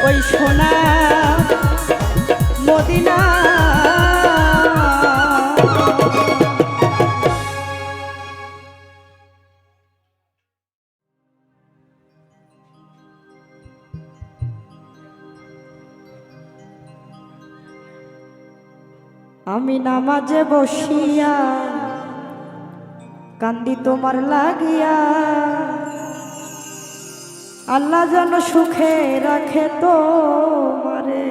ওই সোনা মদিনা। আমি নামাজে বসিয়া কান্দি তোমার লাগিয়া, আল্লাহ যেন সুখে রাখে তোমারে।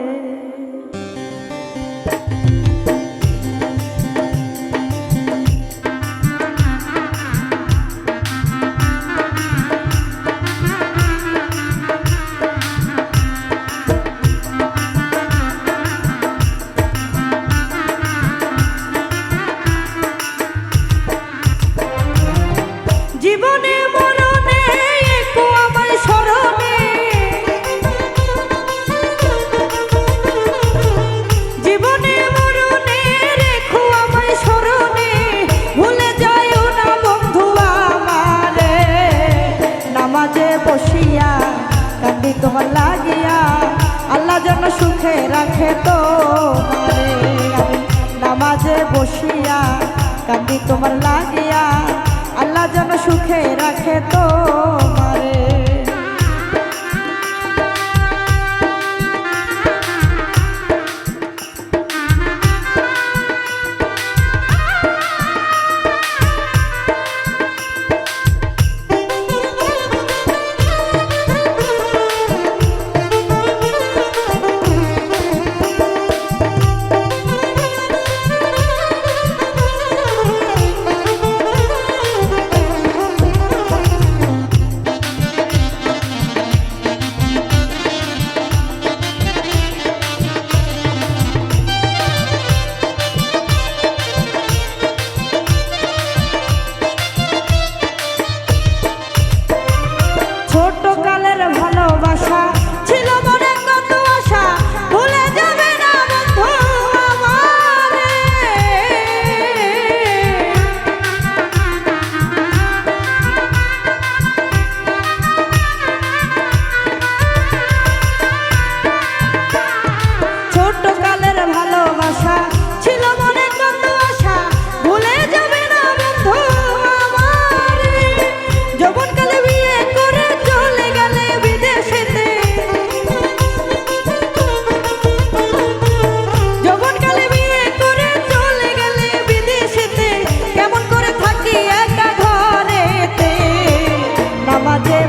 জীবনে মরণে একটু আমার স্মরণে, জীবনে মরণে রেখো আমার স্মরণে, ভুলে যাইও না বন্ধু আমারে। নামাজে বসিয়া কান্দি তোমার লাগিয়া, আল্লাহ যেন সুখে রাখে তোমারে। আমি নামাজে বসিয়া কান্দি তোমার লাগিয়া, আল্লাহ যেন সুখে রাখে তোমারে।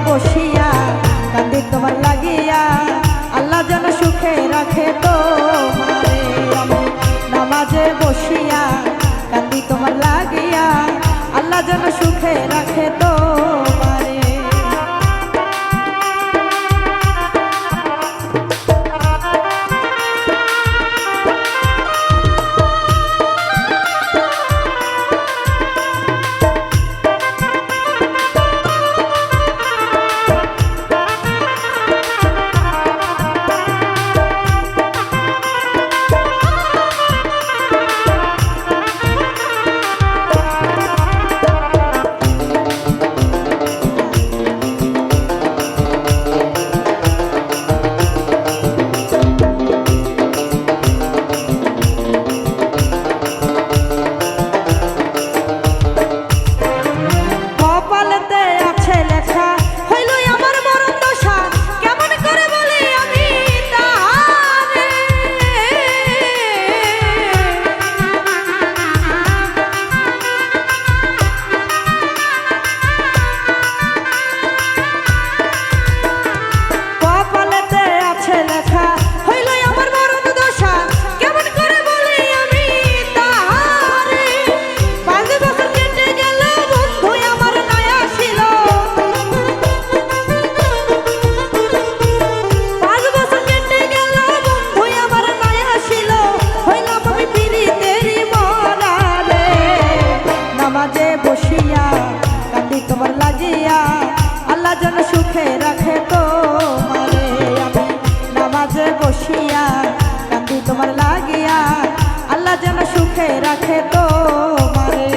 বসিয়া কান্দি তোমার লাগিয়া, আল্লাহ যেন সুখে রাখে তোমারে। আমি নামাজে বসিয়া কান্দি তোমার লাগিয়া, আল্লাহ যেন সুখে রাখে তোমারে। বসিয়া কান্দি তোমার লাগিয়া, আল্লাহ যেন সুখে রাখে তোমারে।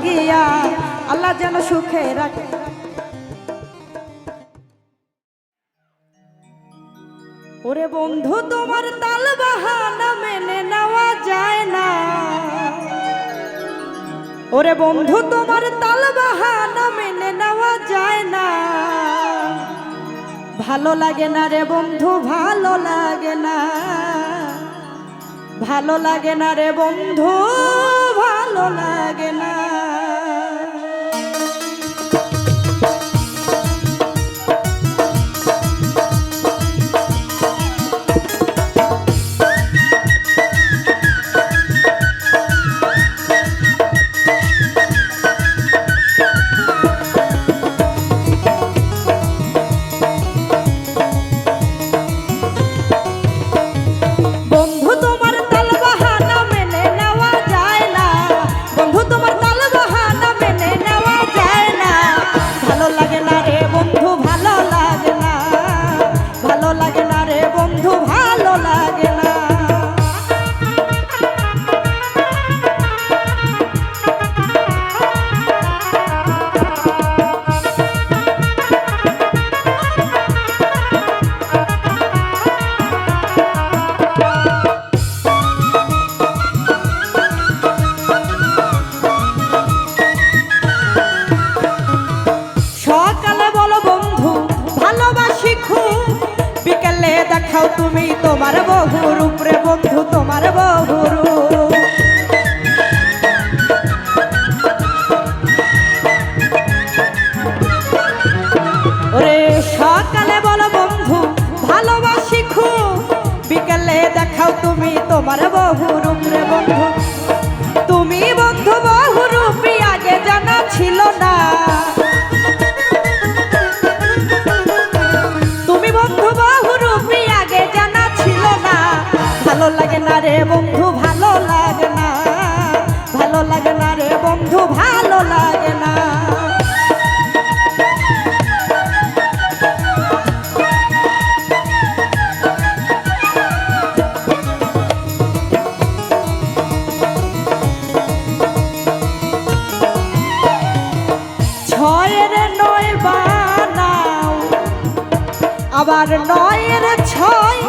লাগিয়া আল্লাহ যেন সুখে রাখে। ওরে বন্ধু তোমার তাল বাহানা মেনে নেওয়া যায় না, ওরে বন্ধু তোমার তাল বাহানা মেনে নেওয়া যায় না। ভালো লাগে না রে বন্ধু, ভালো লাগে না, ভালো লাগে না রে বন্ধু, ভালো লাগে না। দেখাও তুমি তোমার বহুর উপরে বন্ধু, তোমার বহুর। ওরে সকালে বলো বন্ধু ভালোবাসি খুব, বিকেলে দেখাও তুমি তোমার বহুর উপরে বন্ধু। তুমি বন্ধু বহুরূপী আগে জানা ছিল না, তুমি বন্ধু বহুরূপী আগে জানা ছিল না। ভালো লাগে না রে বন্ধু, ভালো লাগে না, ভালো লাগে না রে বন্ধু, ভালো লাগে না। ছয়ের নয় বানাও আবার নয়ের ছয়,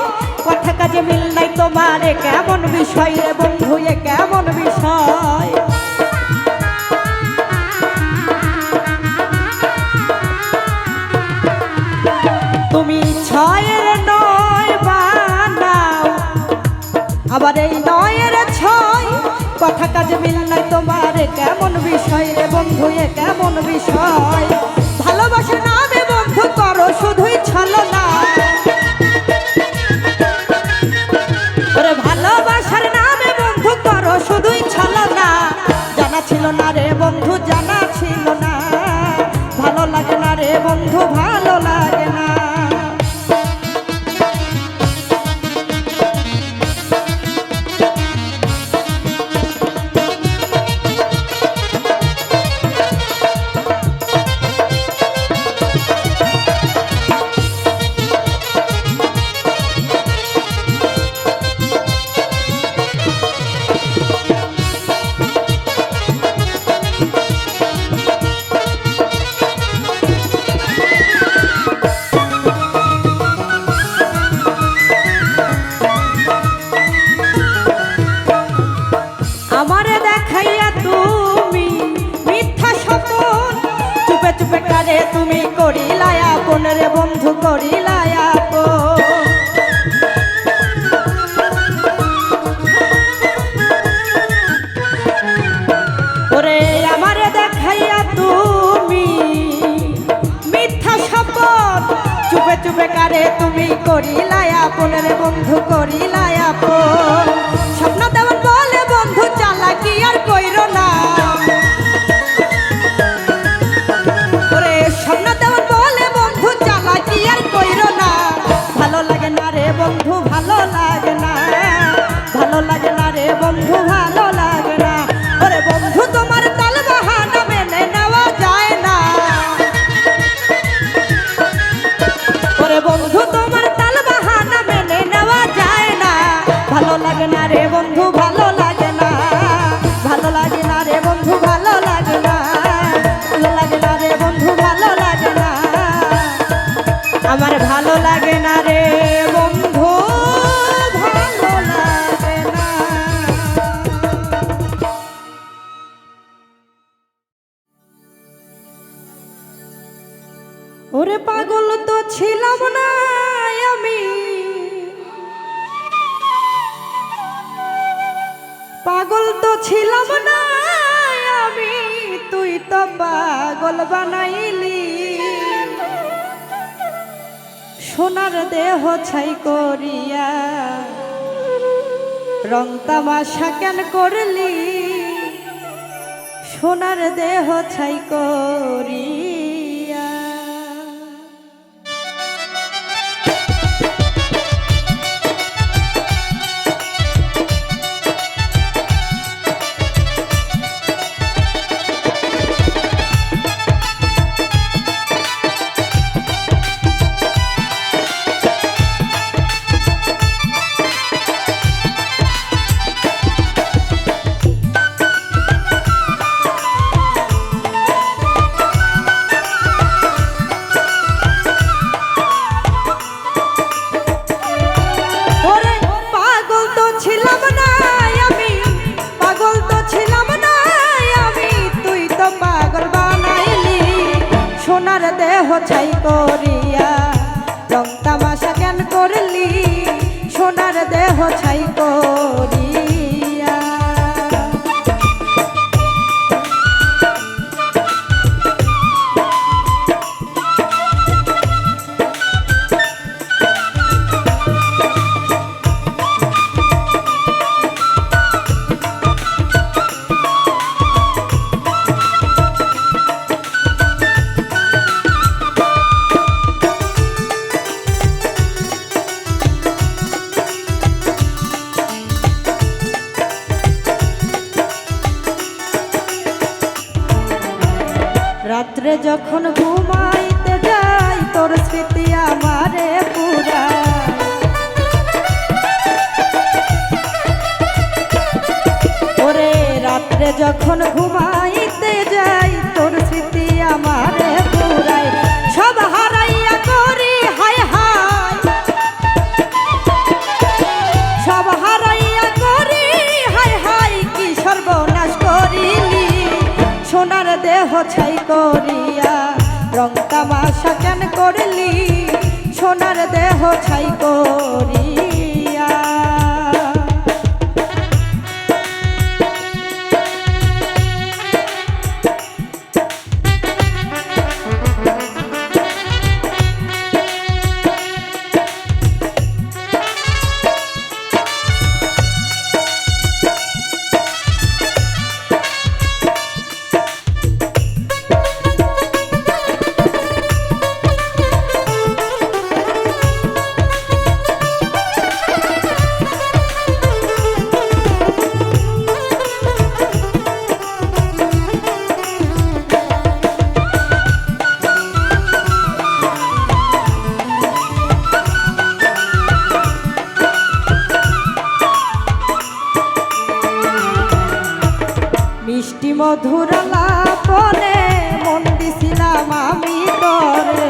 কথা কাজে মিল নাই তোমার, কেমন বিষয় রে বন্ধু, এ কেমন বিষয়। তুমি ছয়ের নয় বানাও আবার এই নয়ের ছয়, কথা কাজে মিল নাই তোমার, কেমন বিষয় রে বন্ধু, এ কেমন বিষয়। ভালোবাসার নামে বন্ধু করো শুধুই ছলনা, ওরে ভালোবাসার নামে বন্ধু করো শুধুই ছলনা। জানা ছিল না রে বন্ধু, জানা ছিল না, ভালো লাগে না রে বন্ধু, ভালো লাগে না। আমারে দেখাইয়া তুমি মিথ্যা স্বপন, চুপে চুপে কারে তুমি করিলাই আপন রে বন্ধু, করিলাই আপন। ওরে আমারে দেখাইয়া তুমি মিথ্যা স্বপন, চুপে চুপে কারে তুমি করিলাই আপন রে বন্ধু, করিলাই আপন। স্বপ্ন দেওয়ান বলে বন্ধু চালাকি আর কইরো না, ওরে স্বপ্ন দেওয়ান বলে বন্ধু চালাকি আর কইরো না। ভালো লাগে না রে বন্ধু, ভালো লাগে না, ভালো লাগে না রে বন্ধু, ভালো লাগে না। ওরে বন্ধু তোমার তাল বাহানা মেনে নেওয়া যায় না, ওরে বন্ধু তোমার তাল বাহানা মেনে নেওয়া যায় না। ভালো লাগে না রে বন্ধু, ভালো লাগে না, ভালো লাগে না রে বন্ধু, ভালো লাগে না। লাগে না রে বন্ধু, ভালো লাগে না। ওরে পাগল তো ছিলাম না আমি, পাগল তো ছিলাম না আমি, তুই তো পাগল বানাইলি। সোনার দেহ ছাই করিয়া রং তামাশা কেন করলি, সোনার দেহ ছাই করিয়া। দেহ ছাই করিয়া রং তামাশা কেন করলি, সোনার দেহ ছাই করিয়া। রাত্রে যখন ঘুমাইতে যাই তোর স্মৃতি আমারে পুরায়, ওরে রাত্রে যখন ঘুমাইতে যাই তোর স্মৃতি আমারে পুরায়। সব হারাইয়া করি হায় হায়, সব হারাইয়া করি হায় হায়, কি সর্বনাশ করিলি, সোনার দেহ ছাই করিয়া রং তামাশা কেন করলি, সোনার দেহ ছাই করিয়া। মিষ্টি মধুর লাপনে মন দিছিলাম আমি তোরে,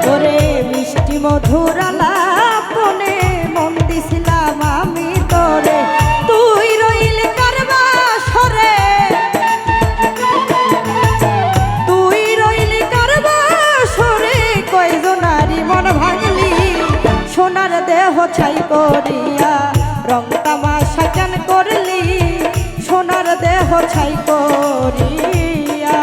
তোরে মিষ্টি মধুর লাপনে মন দিছিলাম আমি তোরে। তুই রইলি কারবা সরে, তুই রইলি কারবা সরে, কয়জনারি মন ভাঙলি, সোনার দেহ ছাই করিয়া রং তামাশা কেন করলি, সোনার দেহ ছাই করিয়া।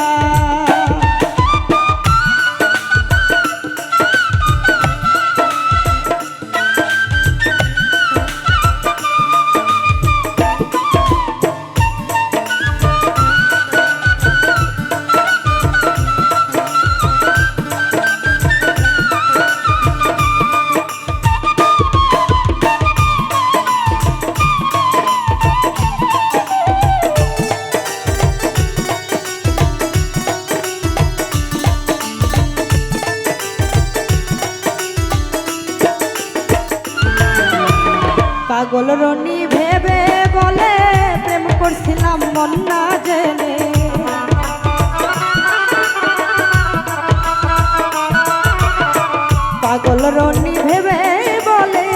পাগল রনি ভেবে বলে প্রেম করছিলাম মন না জেনে, পাগল রনি ভেবে বলে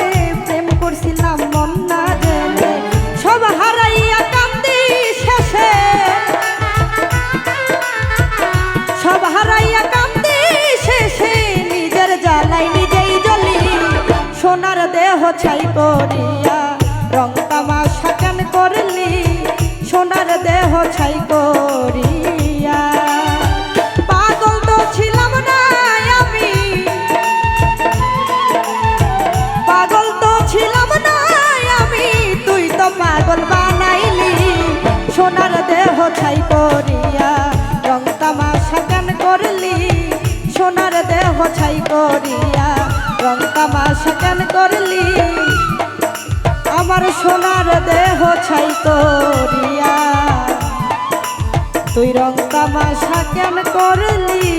প্রেম করছিলাম মন না জেনে সব হারাইয়া কান্দি শেষে সব হারাইয়া কান্দি শেষে নিজের জ্বালাই নিজেই জ্বলি সোনার দেহ ছাই করিয়া রং তামাশা কেন করলি সোনার দেহ ছাই করিয়া পাগল তো ছিলাম না আমি পাগল তো ছিলাম না আমি তুই তো পাগল বানাইলি সোনার দেহ ছাই করিয়া রং তামাশা কেন করলি সোনার দেহ ছাই করিয়া রং তামাশা কেন করলি আমার সোনার দেহ ছাই করিয়া তুই রং তামাশা কেন করলি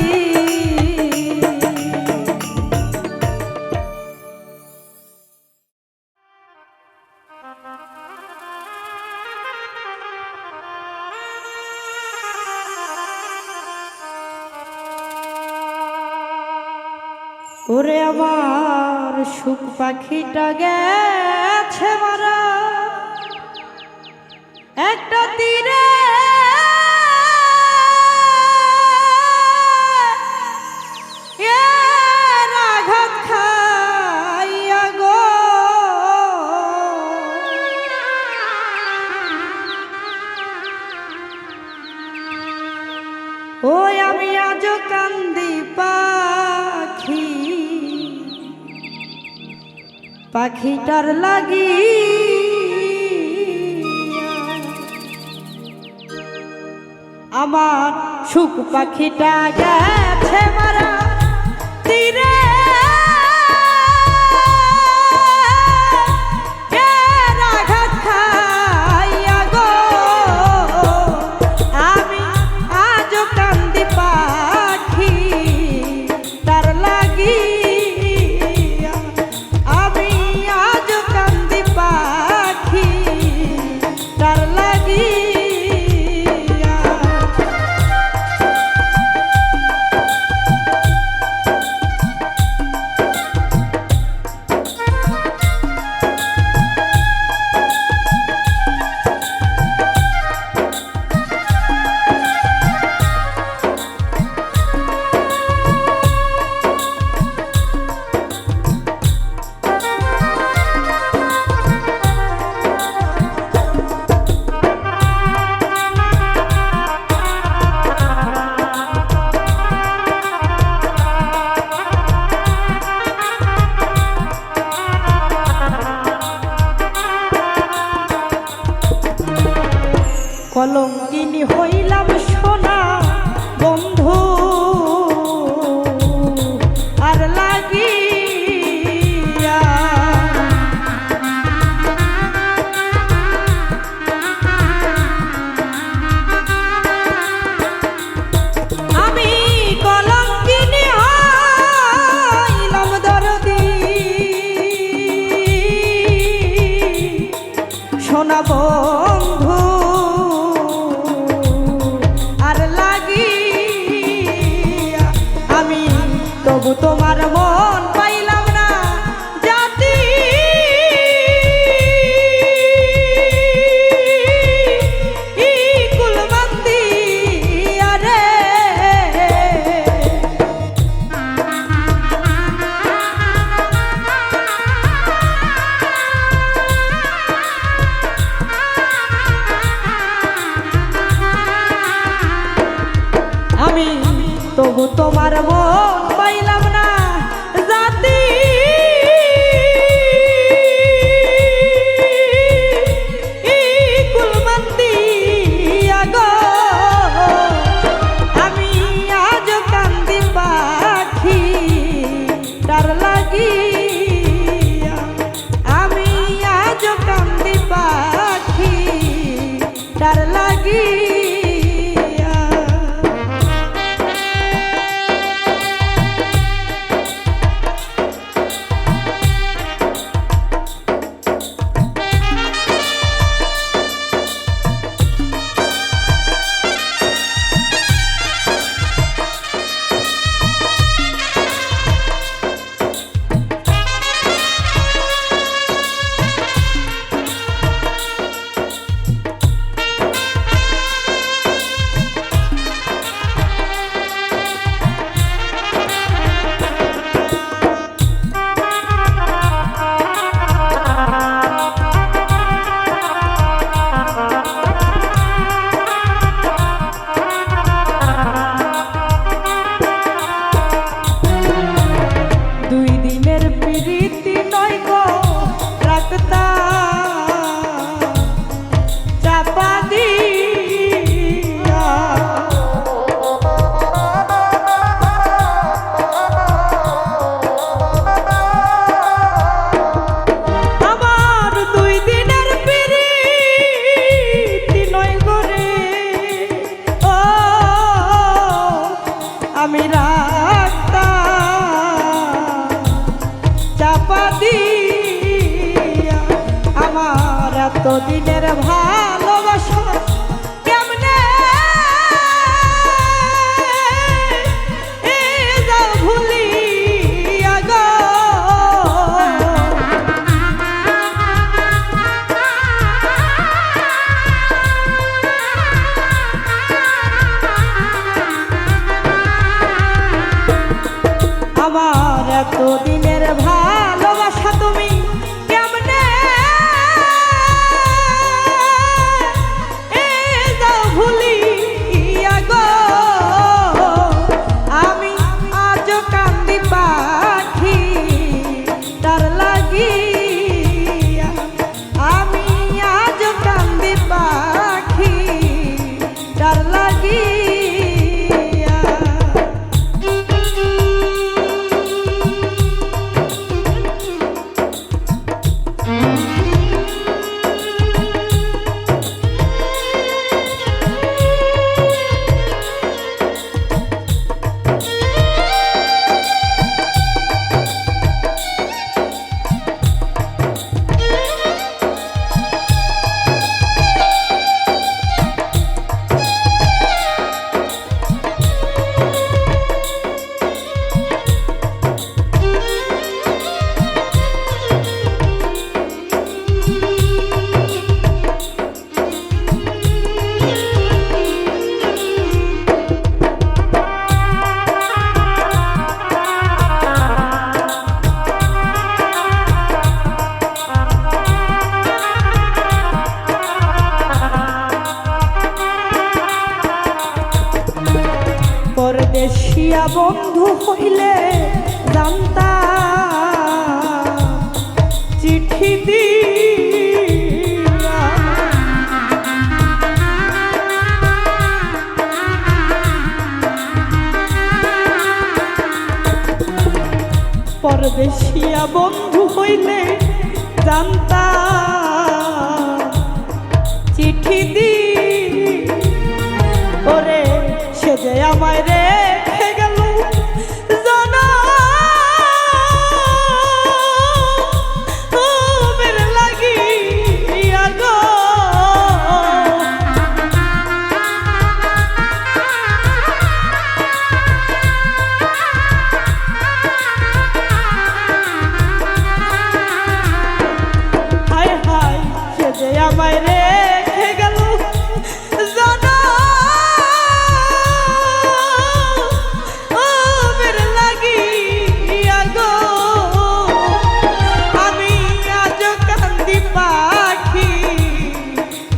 ওরে আমার সুখ পাখিটা গেছে মারা একটা তীরে আঘাত খাইয়া গো ওই আমি আজ কান্দি পাখি পাখিটার লাগি আমার সুখ পাখিটা গেছে মারা তীরে আঘাত খাইয়া গো আমি আজ কান্দি পাখি তার লাগি আমি আজ কান্দি পাখি তার লাগি কলঙ্কিনী হইলাম সোনা বন্ধু আর লাগিয়া আমি কলঙ্কিনী হইলাম দরদি সোনা বন্ধু তবু তোমার মন পাইলাম না জাতি কুলবন্দি আরে আমি তবু তোমার মন পাইলাম না জাতি কুলবন্দি আগো আমি আজ কান্দি পাখি তার লাগি আমি আজ কান্দি পাখি তার লাগি প্রীতি নয় গো রাখতা চাপা দিয়া আমার 2 দিনের প্রীতি নয় গো রে ও আমি চাপা দিয়া আমার এত দিনের ভালোবাসা কেমনে যাও ভুলিয়া গো আমার এত দিনের ভালোবাসা তুমি কেমনে যাও ভুলিয়া গো আমি আজও কান্দি পাখি তার লাগিয়া আমি আজও কান্দি পাখি তার লাগিয়া পরদেশিয়া বন্ধু হইলে জানতাম চিঠি দিয়া পরদেশিয়া বন্ধু হইলে জানতাম চিঠি দি ওরে সে যে আমায় রেখে গেল জনমের লাগিয়া গো হায় হায় সে যে আমায় রেখে গেল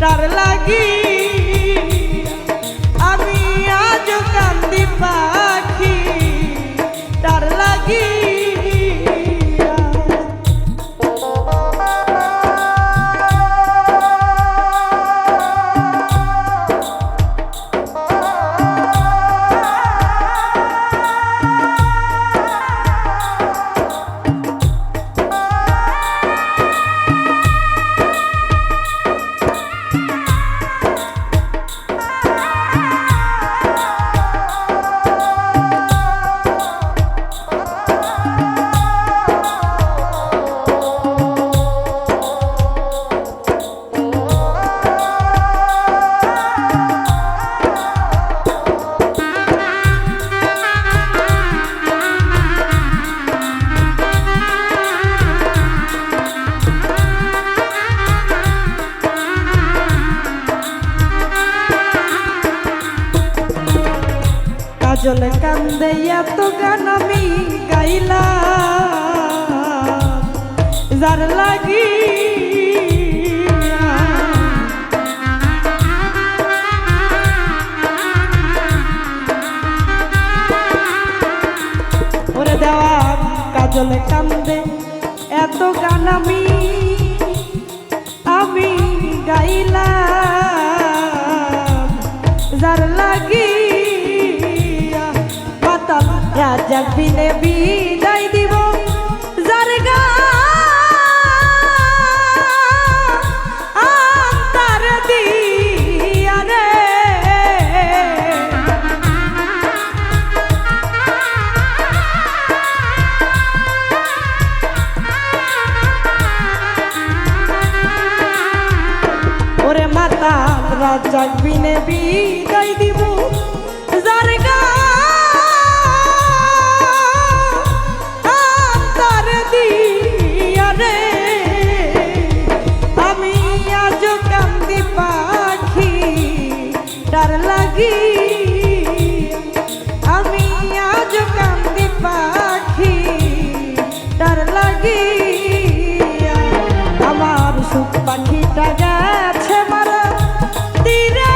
তার লাগি আমি আজ কান্দি পাখি তার লাগি কাজল কান্দে এত গান আমি গাইলাম যার লাগি ওরে দেওয়া কাজল কান্দে কান্দে এত গান আমি আমি গাইলাম যার লাগিয়া মাতাল রাজাক বিনে বিদায় দিব যার গান দিয়া রে ওরে মাতাল রাজাক বিনে বিদায় দিব যার গান দিয়া রে আমি আজ কান্দি পাখি তার লাগি আমি আজ কান্দি পাখি তার লাগি আমার সুখ পাখিটা গেছে মারা তীরে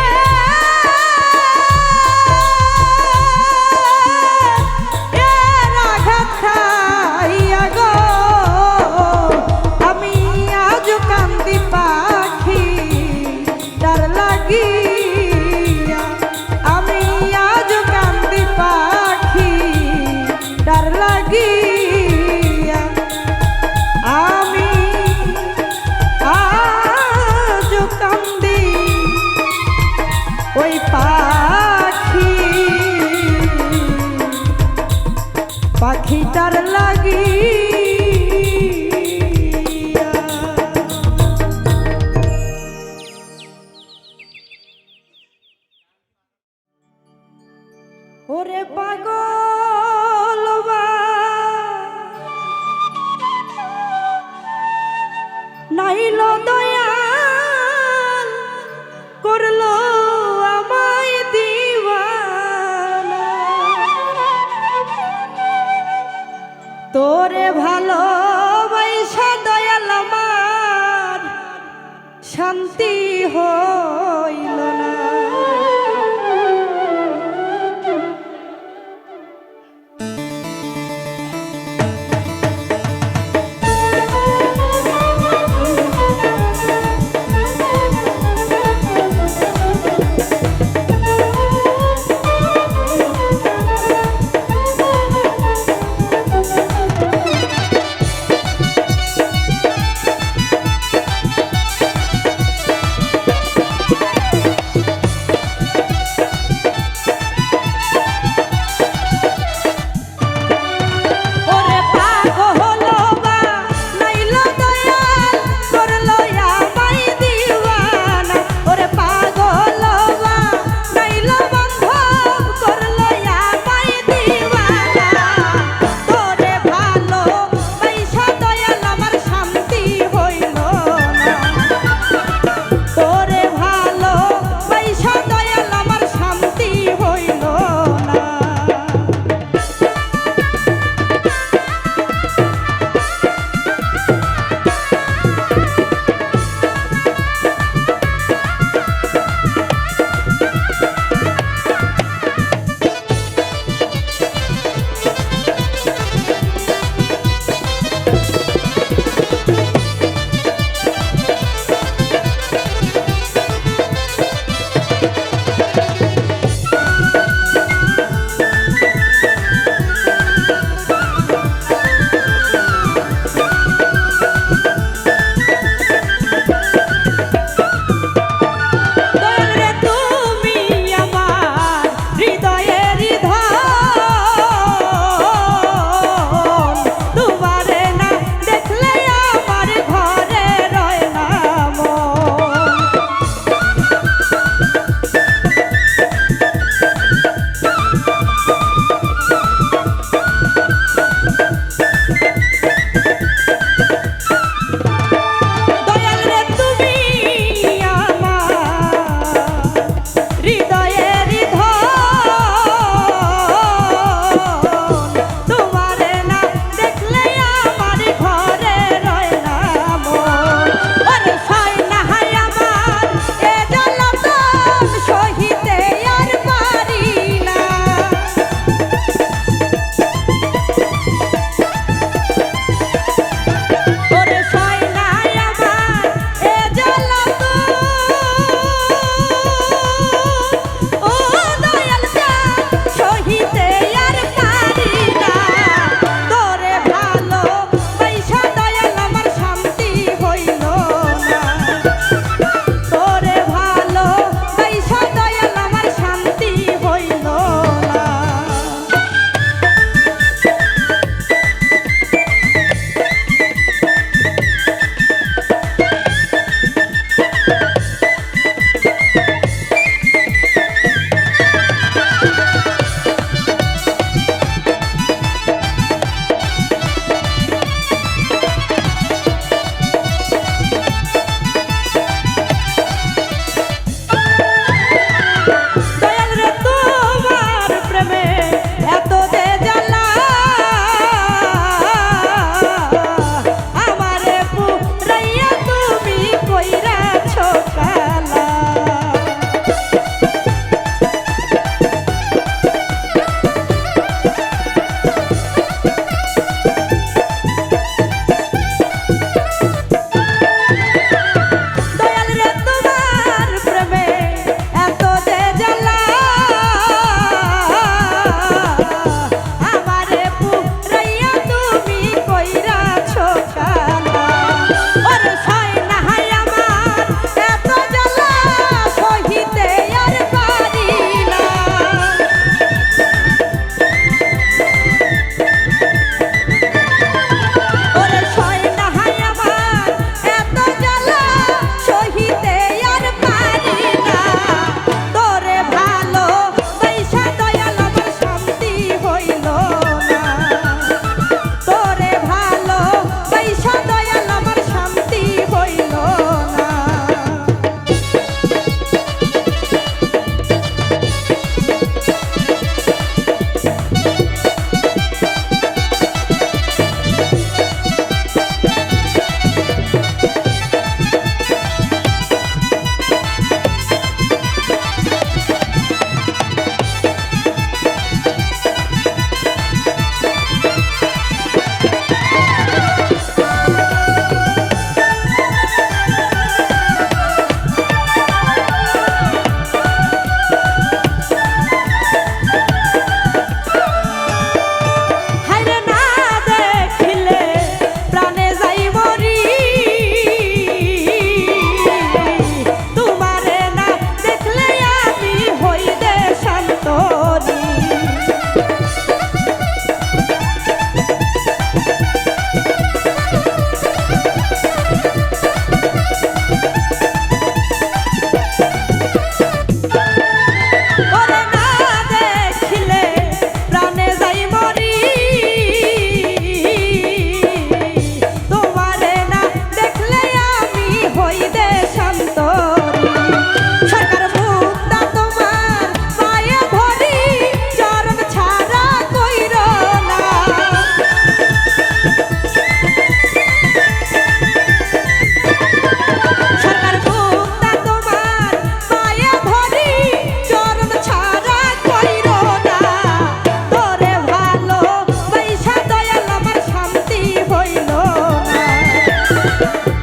এর আঘাত খাইয়া গো আমি আজ কান্দি পাখি তার লাগিয়া আমি আজ কান্দি পাখি তার লাগিয়া আমি আজ কান্দি ওই পাখি পাখিটার লাগিয়া ওরে পাগল নাইল দয়াল করলো আমায় দিওয়ানা তোরে ভালোবাসা দয়াল আমার শান্তি হইল না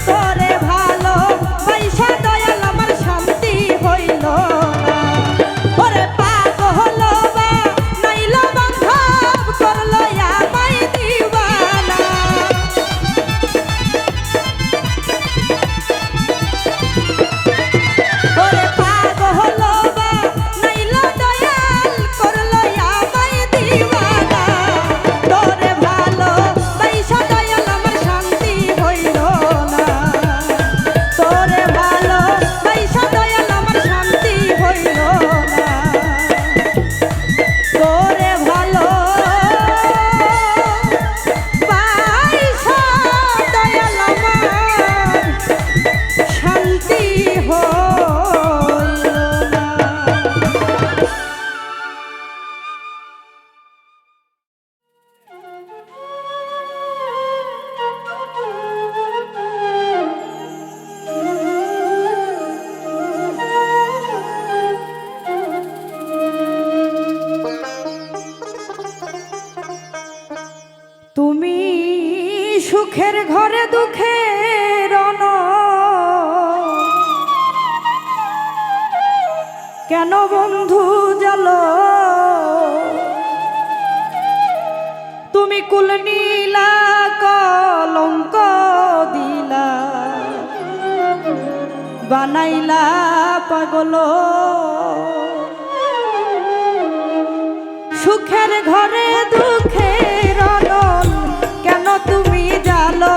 তোরে ভালো পয়সা দয়াল আমার শান্তি হইল না। ওরে পাগল বা নাইল বান্ধব করলো আমায় দিওয়ানা। ওরে পাগল বা নাইল দয়াল করলো আমায় দিওয়ানা। তোরে ভালো পয়সা দয়াল আমার শান্তি হইল না। তোরে ভালো পয়সা দয়াল আমার শান্তি হইল না। তোরে ভালো পয়সা দয়াল আমার শান্তি হইল না। তুমি সুখের ঘরে দুঃখের কেন বন্ধু জালো? তুমি কুল নীলা কলঙ্ক দিলা, বানাইলা পাগল। সুখের ঘরে দুঃখের অনল কেন তুমি জালো?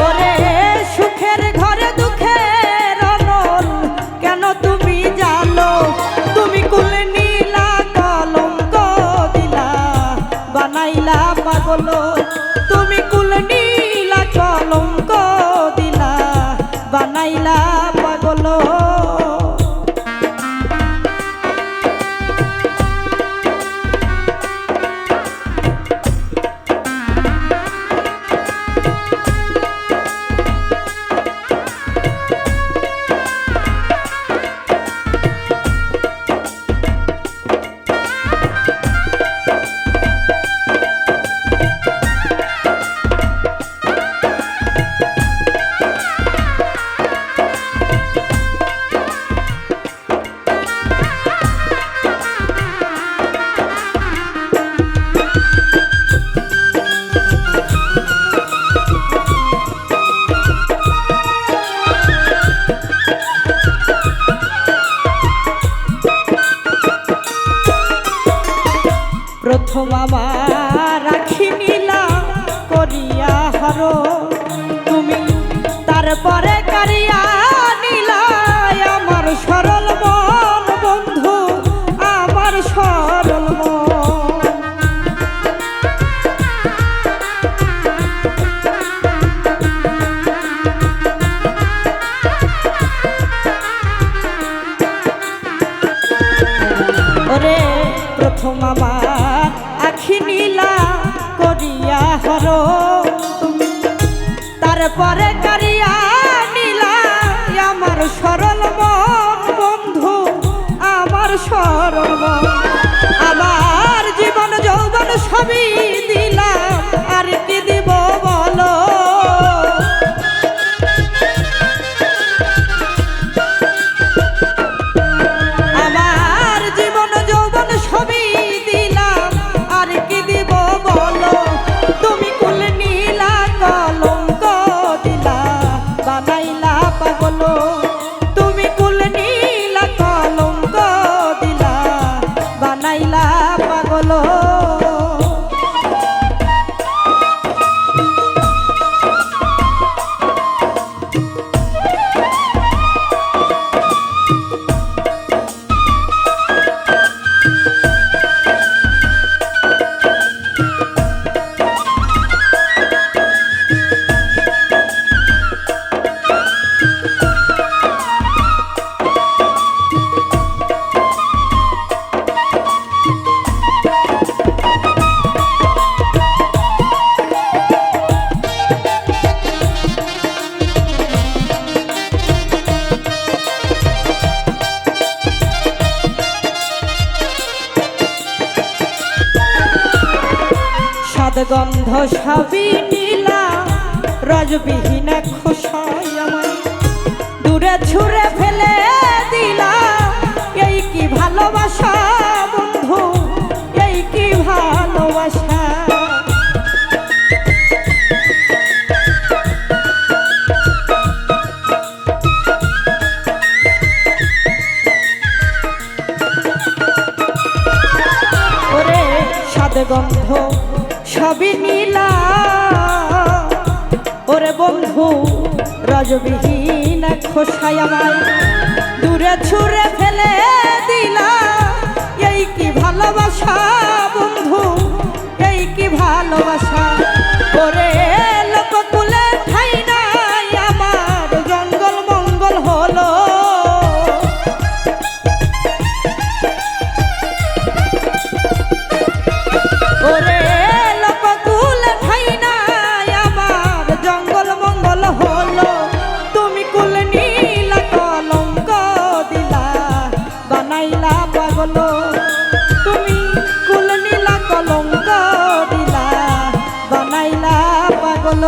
ওরে সুখের ঘরে দুঃখের অনল কেন তুমি জালো? তুমি কুল নীলা কলঙ্ক দিলা, বানাইলা পাগল। তুমি কুল নীলা কলঙ্ক দিলা, বানাইলা পাগল। প্রথম আমার রাখি নীলা করিয়া হর, তুমি তারপরে কারিয়া নীলা আমার সরল মন বন্ধু, আমার সরল মন। ওরে প্রথম আমার আখি নীলা করিয়া হর, তুমি তারপরে কারিয়া নীলা আমার সরল মন বন্ধু, আমার সরল মন। আমার জীবন যৌবন সবই দিলাম, আর কি দিব বলো? আমার জীবন যৌবন সবই দিলাম, আর কি দিব বলো? তুমি কুল নীলা কলঙ্ক দিলা, গন্ধ সবই নীলা রজবিহীন খোসাই আমায় দূরে ছুঁড়ে ফেলে দিলা। এই কি ভালোবাসা বন্ধু, এই কি ভালোবাসা। ওরে সাদ গন্ধ সবই নীলা, ওরে বন্ধু রজবিহীন খোসাই আমায় দূরে ছুঁড়ে ফেলে দিলা। এই কি ভালোবাসা বন্ধু, এই কি ভালোবাসা। ওরে লোককুলে ঠাই নাই আমার জঙ্গল মঙ্গল হলো। ওরে লোককুলে ঠাই নাই আমার জঙ্গল মঙ্গল হলো। তুমি কুল নীলা কলঙ্ক দিলা বানাইলা পাগল। তুমি কুল নীলা কলঙ্ক দিলা বানাইলা পাগল।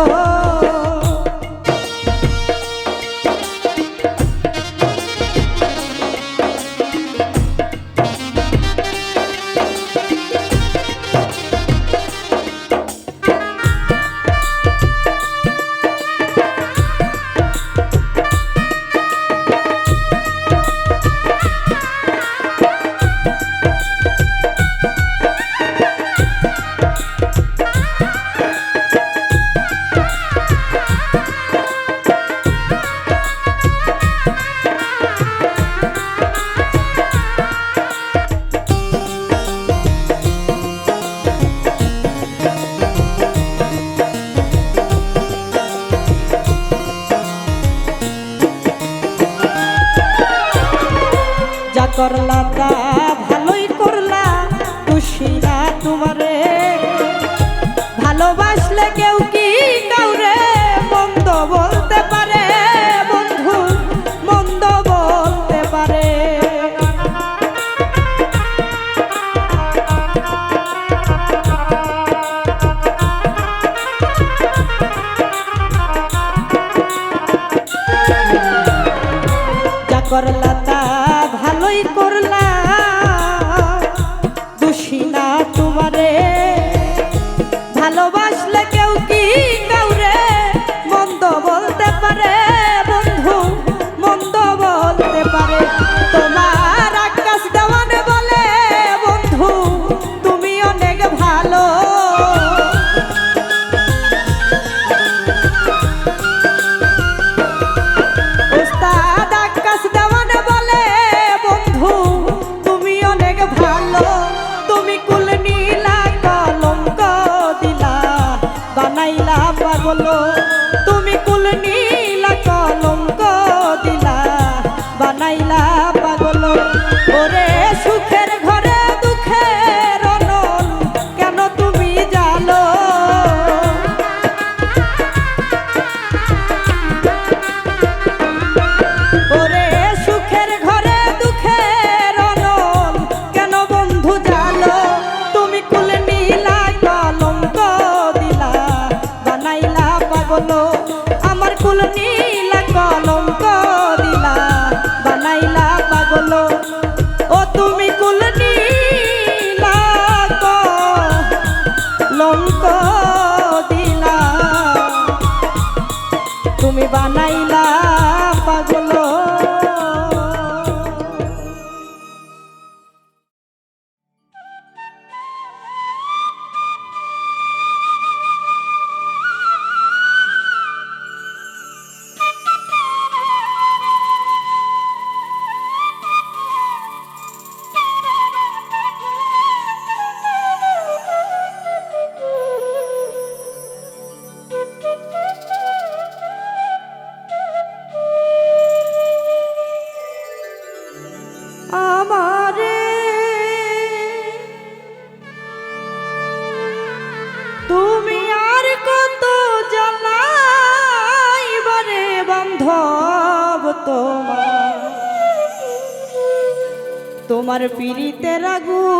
করলা তা ভালোই করলা, খুশি না তোমারে। ভালোবাসলে কেউ কি কাউরে মন্দ বলতে পারে বন্ধু, মন্দ বলতে পারে। যা করলা তা ভালোই করলা, দোষী না তোমারে। ভালোবাসলে কেউ কি কাউরে মন্দ বলতে পারে বন্ধু, মন্দ বলতে পারে। তোমার আকাশ দেওয়ান বলে বন্ধু তুমি অনেক ভালো। ওস্তাদ আকাশ দেওয়ান বলে বন্ধু তুমি অনেক ভালো। তুমি কুল নীলা কলঙ্ক দিলা বানাইলা পাগল। তুমি কুল নীলা কলঙ্ক দিলা বানাইলা পাগল। ওরে সুখের ঘরে দুঃখের অনল কেন তুমি জানো। ওরে সুখের ঘরে দুঃখের অনল কেন বন্ধু জানো। তুমি কুল নীলা কলঙ্ক দিলা বানাইলা পাগল। আমার কুল নীলা কলঙ্ক দিলা বানাইলা পাগল। ও তুমি কুল নীলা কলঙ্ক দিলা তুমি বানাইলা পাগল। আমারে তুমি আর কত জ্বালাইবারে বান্ধব তোমার পীড়িতের আগুনে।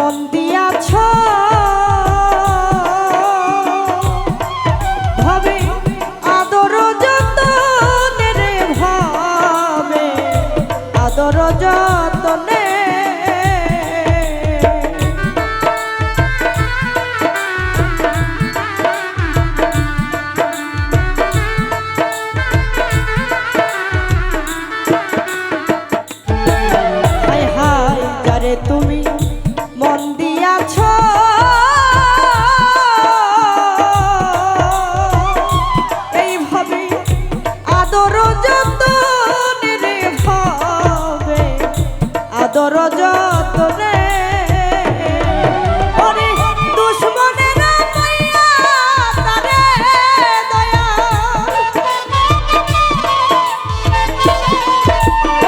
মন দিয়াছ ভাবে আদর যতনে রে ভাবে আদর যতনে হায় হায় যারে তুমি মন দিয়াছ এইভাবে আদর যতনে রে ভাবে আদর যতনে ওরে দুশ্মনেরা পাইয়া তারে দয়া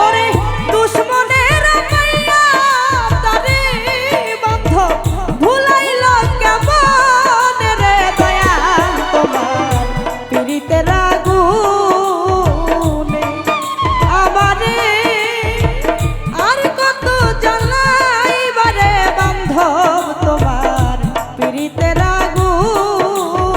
ওরে দুশ্মনেরা পাইয়া তারে বন্ধ ভুলাইল কেমন রে দয়া তোমার পীড়িতের আগুনে আমারে আর কত জ্বালাইবারে বান্ধব তোমার পীড়িতের আগুনে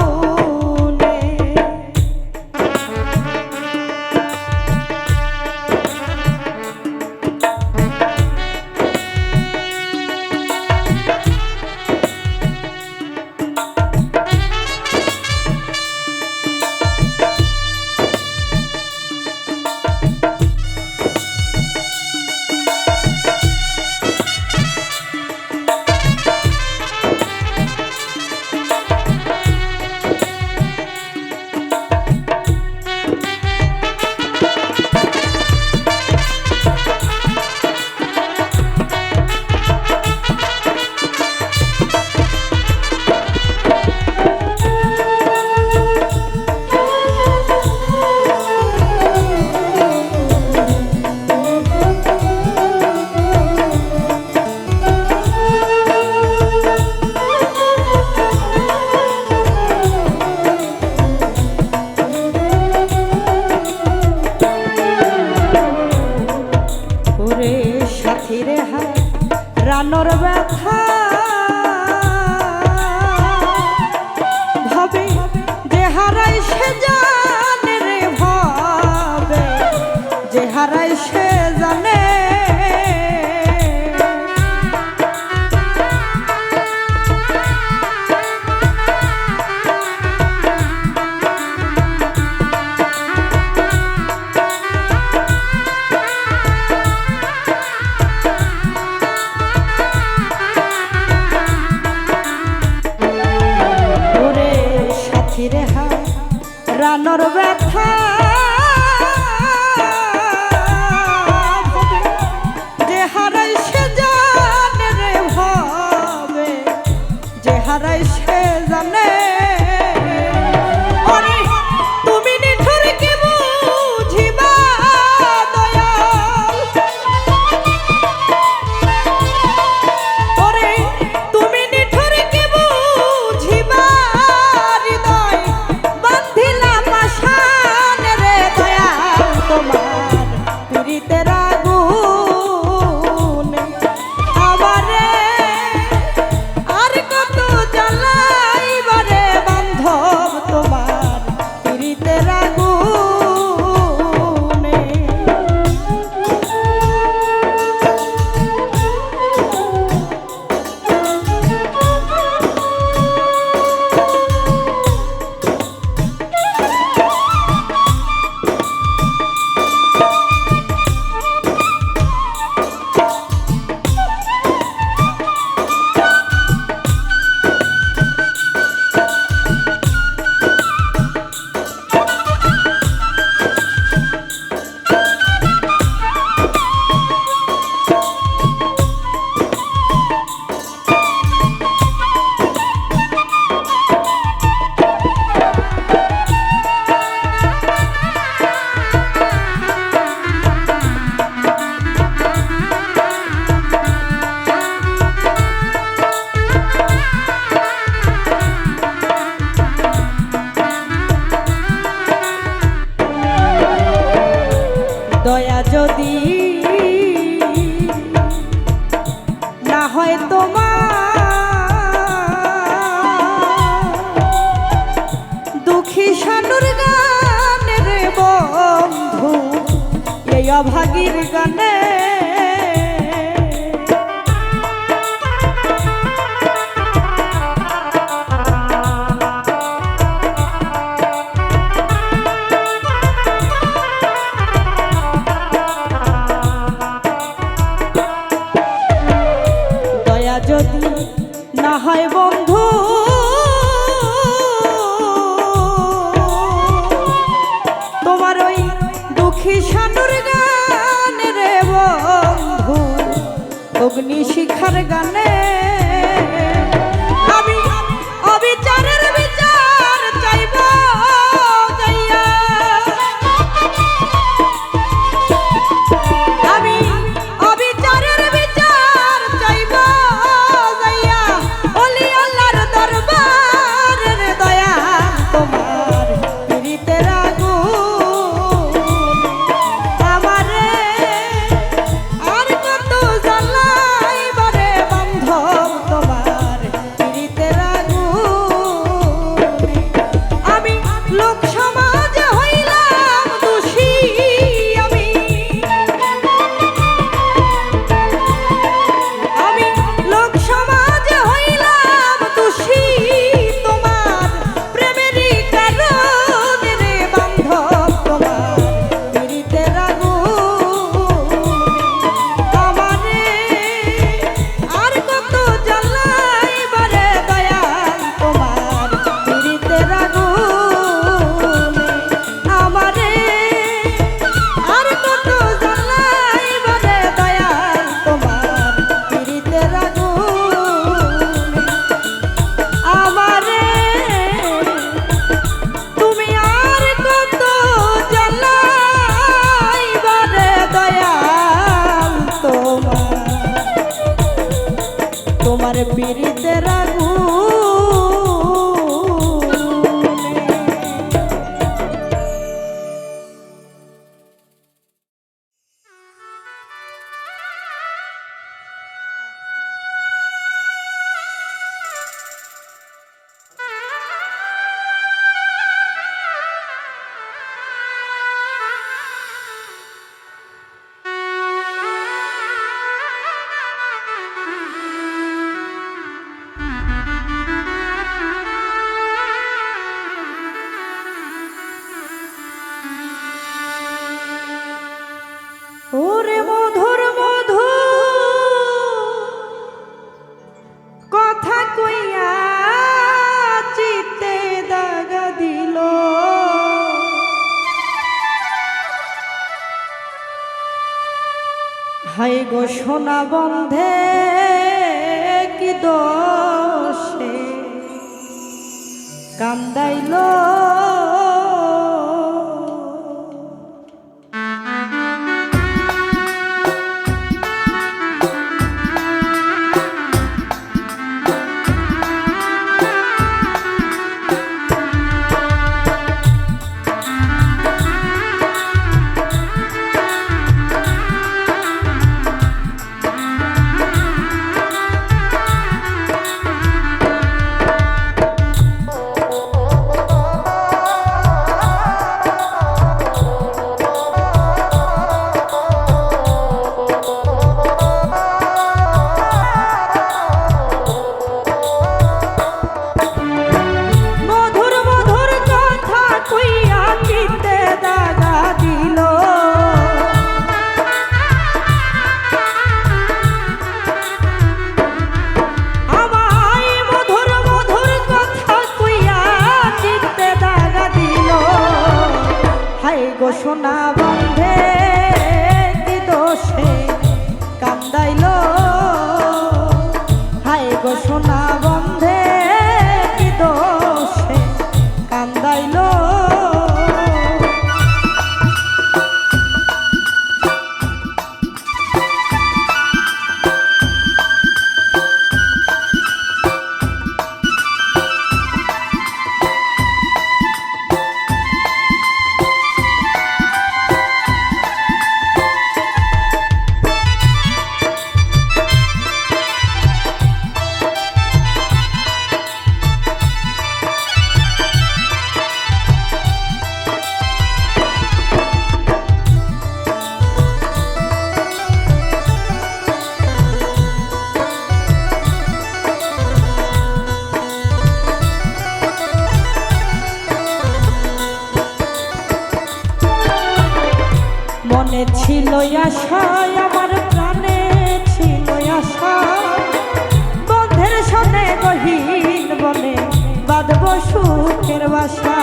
ওরে সাথী রে হায় রানর ব্যথা ভাবে যে হারাই সে জানে রে ভাবে যে হারাই সে জানে ওরে সাথী রে হায় রানর ব্যথা যে হারাই সে জানে রে ভাবে যে হারাই সে জানে ওরে তুমি নিঠুর কি বুঝিবা দয়াল ওরে তুমি নিঠুর কি বুঝিবা হৃদয় বান্ধিলা পাশান ভক্তির গানে দয়া যদি না হয় বন্ধু তোমার ওই দুঃখী সানুর গান রে বন্ধু অগ্নি শিখার গানে আমি অবিচারের বিচার চাইব যাইয়া আমি অবিচারের বিচার চাইব যাইয়া ওলি আল্লাহর দরবারে রে দয়া তোমার পিরিতের আগুন আমারে আর কত জ্বালাইবারে বান্ধব তোমার পিরিতের আগুন আমি লোক সমাজে হইলাম দোষী আমি লোক সমাজে হইলাম দোষী তোমার প্রেমেরই কারণে রে বান্ধব তোমার পিরিতের আগুন আমারে আর কত জ্বালাইবারে দয়াল তোমার পিরিতের আগুন আমারে আর কত জ্বালাইবারে দয়াল তোমার পিরিতের আগুন আমারে তুমি আর কত জ্বালাইবারে দয়াল তোমার পিরিতের আগুন ওরে মধুর মধু কথা কইয়া চিতে দাগা দিল হাই গো সোনা বন্ধে কি দোষে কান্দাইল সোনা বন্ধে কি দোষে কান্দাইল হায় গো সোনা বন্ধে কি দোষে কান্দাইল ছিল আশায় আমার প্রাণে ছিল আশা বন্ধের সনে গহীন বনে বাঁধব সুখের বাসা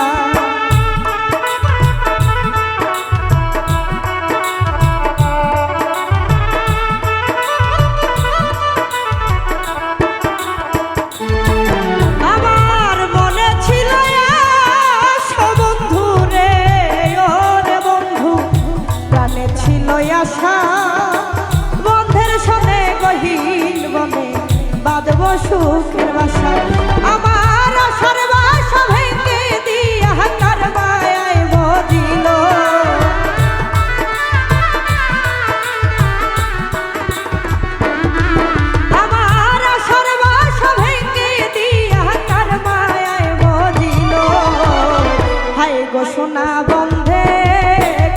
আশা বন্ধের সনে গহীন বনে বাঁধব সুখের বাসা আমার আশার বাসা ভেঙে দিয়া কার মায়ায় বদিল আমার আশার বাসা ভেঙে দিয়া কার মায়ায় বদিল হায় গো সোনা বন্ধে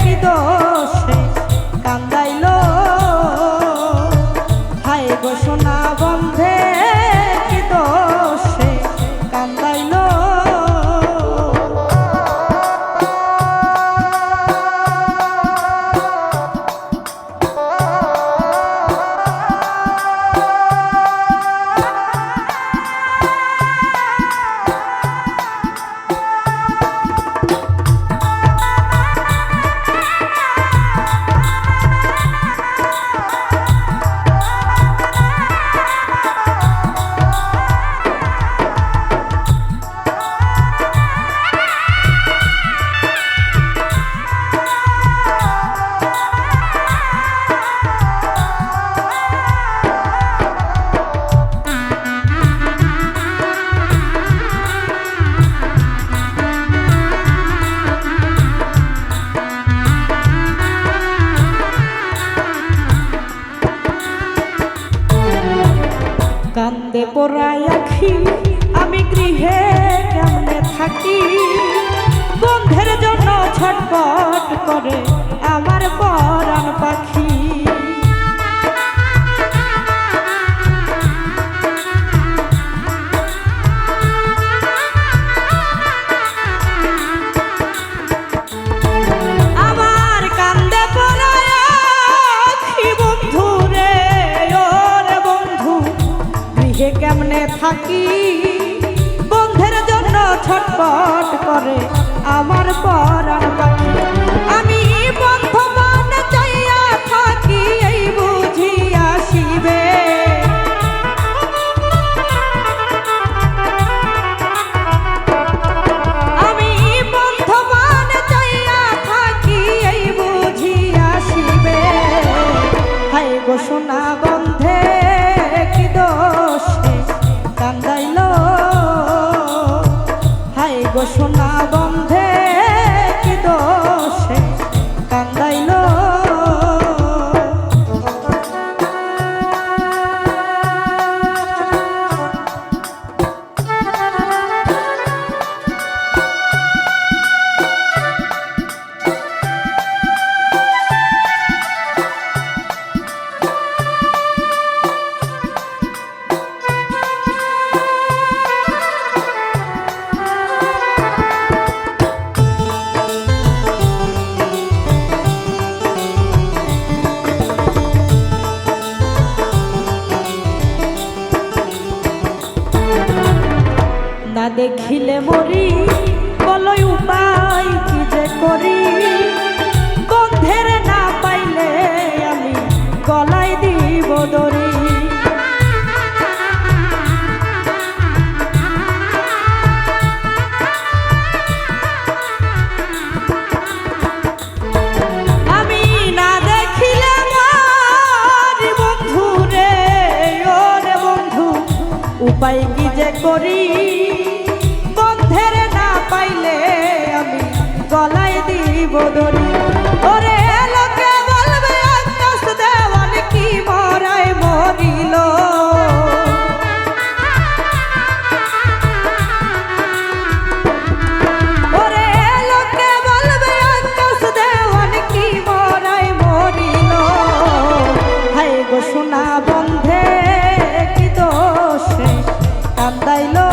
কি দোষে কান্দাইলো হায় গো সোনা বন্ধে কি দোষে কান্দাইলো কান্দে পোড়ায় আখি আমি গৃহে কেমনে থাকি বন্ধের জন্য ছটপট করে আমার পরাণ পাখি আমার কান্দে পোড়ায় আখি বন্ধু রে ওরে বন্ধু গৃহে কেমনে থাকি বন্ধের জন্য ছটপট করে আমার পরাণ পাখি আমি বন্ধমান চাইয়া থাকি এই বুঝি আসিবে আমি বন্ধমান চাইয়া থাকি এই বুঝি আসিবে হায় গো সোনা বন্ধে কি দোষে কান্দাইলো হায় গো সোনা বন্ধে কি দোষে কান্দাইলো না দেখিলে মরি বলই উপায় কি যে করি বন্ধের না পাইলে আমি গলায় দিব দড়ি আমি না দেখিলে মরি বন্ধু রে ওরে বন্ধু উপায় কি যে করি বন্ধের না পাইলে আমি গলায় দিব দড়ি ওরে লোকে বলবে আকাশ দেওয়াল কি মরায় মরিল ওরে লোকে বলবে আকাশ দেওয়াল কি মরায় মরিল হায় গো সোনা বন্ধে কি দোষে কান্দাইলো